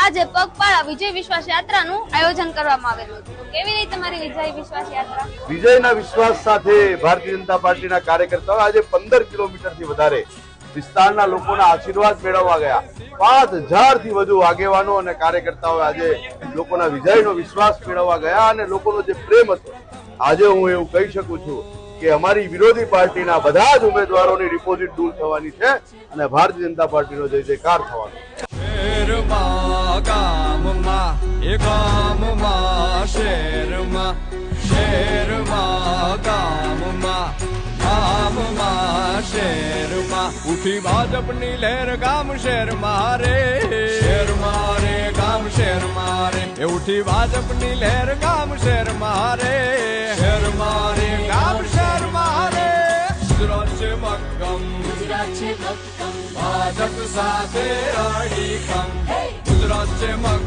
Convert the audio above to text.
આજે પગપાળા વિજય વિશ્વાસ યાત્રાનું આયોજન કરવામાં આવેલું હતું. કેવી રહી તમારી વિજય વિશ્વાસ યાત્રા? વિજયના વિશ્વાસ સાથે ભારતીય જનતા પાર્ટીના કાર્યકર્તાઓ આજે 15 કિલોમીટરથી વધારે વિસ્તારના લોકોના આશીર્વાદ મેળવવા ગયા. 5000 થી વધુ આગેવાનો અને કાર્યકર્તાઓ આજે લોકોના વિજયનો વિશ્વાસ મેળવવા ગયા અને લોકોનો જે પ્રેમ હતો, આજે હું એવું કહી શકું છું કે અમારી વિરોધી પાર્ટીના બધા જ ઉમેદવારોની ડિપોઝિટ દૂર થવાની છે અને ભારતીય જનતા પાર્ટીનો જય જયકાર થવાનો છે. શેરમાં ગામમાં એ ગામમાં શેરમાં, શેરમાં ગામમાં, ગામમાં શેરમાં ઉઠી ભાજપની લહેર ગામ શેરમાં રે, શેરમાં રે ગામ શેરમાં રે એ ઉઠી ભાજપની લહેર ગામ શેરમાં રે, શેરમાં રે ગામ શેરમાં રે. ગુજરાત છે મક્કમ, ગુજરાત છે મક્કમ, ભાજપ સાથે અડીખમ, ગુજરાત છે મક્કમ.